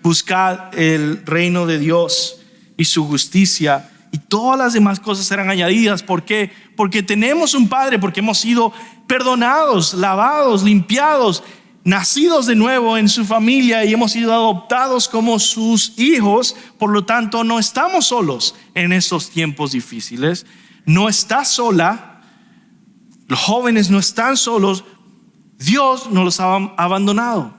Buscad el reino de Dios y su justicia, y todas las demás cosas serán añadidas. ¿Por qué? Porque tenemos un Padre, porque hemos sido perdonados, lavados, limpiados, nacidos de nuevo en su familia y hemos sido adoptados como sus hijos. Por lo tanto, no estamos solos en estos tiempos difíciles. No estás sola. Los jóvenes no están solos. Dios no los ha abandonado.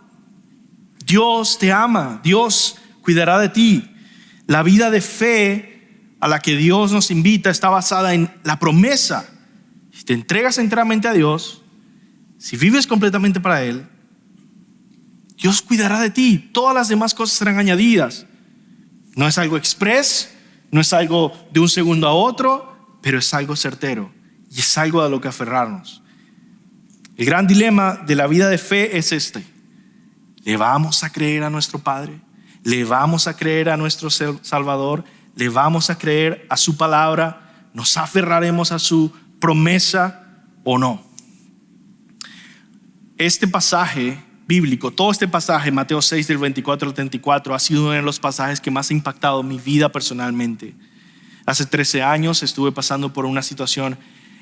Dios te ama. Dios cuidará de ti. La vida de fe a la que Dios nos invita está basada en la promesa. Si te entregas enteramente a Dios, si vives completamente para Él, Dios cuidará de ti. Todas las demás cosas serán añadidas. No es algo express, no es algo de un segundo a otro, pero es algo certero y es algo a lo que aferrarnos. El gran dilema de la vida de fe es este: ¿le vamos a creer a nuestro Padre? ¿Le vamos a creer a nuestro Salvador? ¿Le vamos a creer a su palabra? ¿Nos aferraremos a su promesa o no? Este pasaje bíblico, todo este pasaje, Mateo 6 del 24 al 34, ha sido uno de los pasajes que más ha impactado mi vida personalmente. Hace 13 años estuve pasando por una situación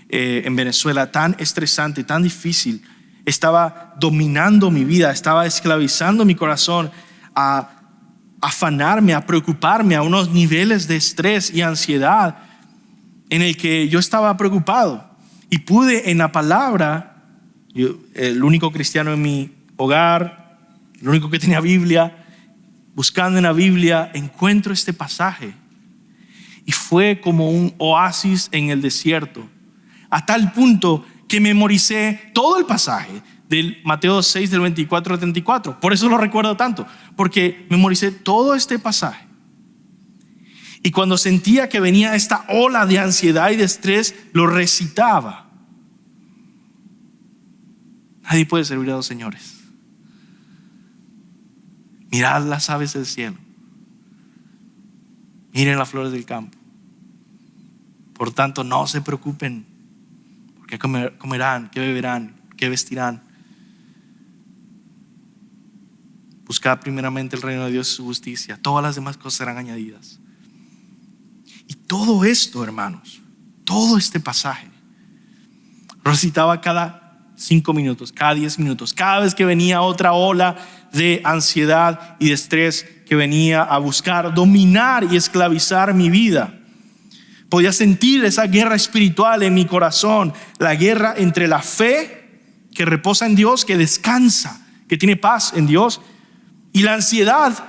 en Venezuela tan estresante, tan difícil. Estaba dominando mi vida, estaba esclavizando mi corazón a afanarme, a preocuparme a unos niveles de estrés y ansiedad en el que yo estaba preocupado. Y pude en la palabra, yo, el único cristiano en mi hogar, el único que tenía Biblia, buscando en la Biblia, encuentro este pasaje. Y fue como un oasis en el desierto, a tal punto que memoricé todo el pasaje del Mateo 6 del 24 al 34. Por eso lo recuerdo tanto, porque memoricé todo este pasaje. Y cuando sentía que venía esta ola de ansiedad y de estrés, lo recitaba. Nadie puede servir a dos señores. Mirad las aves del cielo. Miren las flores del campo. Por tanto, no se preocupen por qué comerán, qué beberán, qué vestirán. Buscad primeramente el reino de Dios y su justicia. Todas las demás cosas serán añadidas. Y todo esto, hermanos, todo este pasaje, recitaba cada 5 minutos, cada 10 minutos, cada vez que venía otra ola de ansiedad y de estrés que venía a buscar dominar y esclavizar mi vida. Podía sentir esa guerra espiritual en mi corazón, la guerra entre la fe que reposa en Dios, que descansa, que tiene paz en Dios, y la ansiedad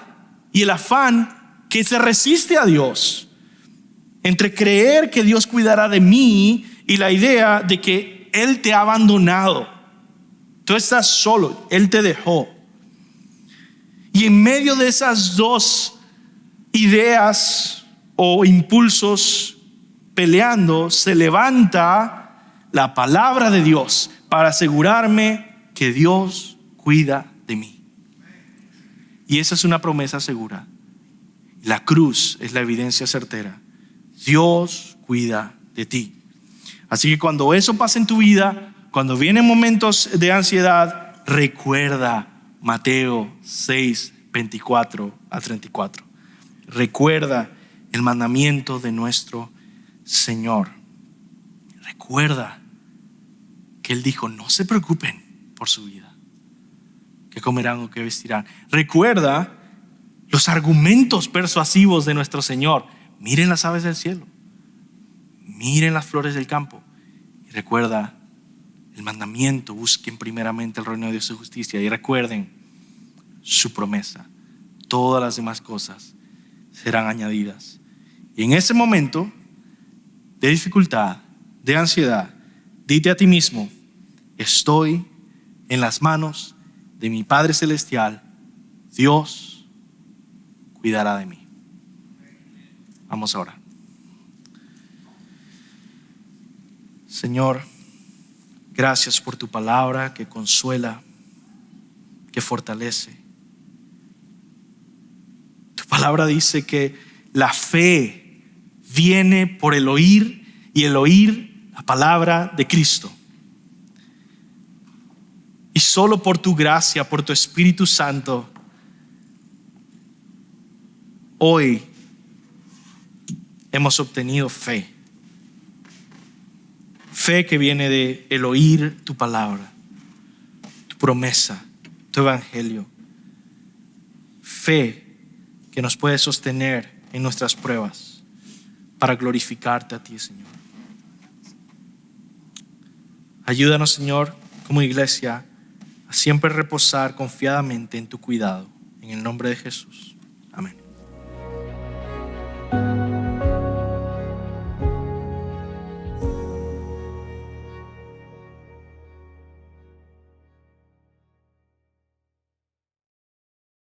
y el afán que se resiste a Dios, entre creer que Dios cuidará de mí y la idea de que Él te ha abandonado. Tú estás solo, Él te dejó. Y en medio de esas dos ideas o impulsos peleando, se levanta la palabra de Dios para asegurarme que Dios cuida de mí. Y esa es una promesa segura. La cruz es la evidencia certera. Dios cuida de ti. Así que cuando eso pasa en tu vida, cuando vienen momentos de ansiedad, recuerda Mateo 6, 24 a 34. Recuerda el mandamiento de nuestro Señor. Recuerda que Él dijo: no se preocupen por su vida, qué comerán o qué vestirán. Recuerda los argumentos persuasivos de nuestro Señor. Miren las aves del cielo, miren las flores del campo. Y recuerda el mandamiento: busquen primeramente el reino de Dios y su justicia. Y recuerden su promesa: todas las demás cosas serán añadidas. Y en ese momento de dificultad, de ansiedad, dite a ti mismo: estoy en las manos de mi Padre Celestial. Dios cuidará de mí. Vamos a orar. Señor, gracias por tu palabra que consuela, que fortalece. Tu palabra dice que la fe viene por el oír, y el oír la palabra de Cristo. Y solo por tu gracia, por tu Espíritu Santo, hoy hemos obtenido fe. Fe que viene de el oír tu palabra, tu promesa, tu evangelio. Fe que nos puede sostener en nuestras pruebas para glorificarte a ti, Señor. Ayúdanos, Señor, como iglesia, a siempre reposar confiadamente en tu cuidado. En el nombre de Jesús. Amén.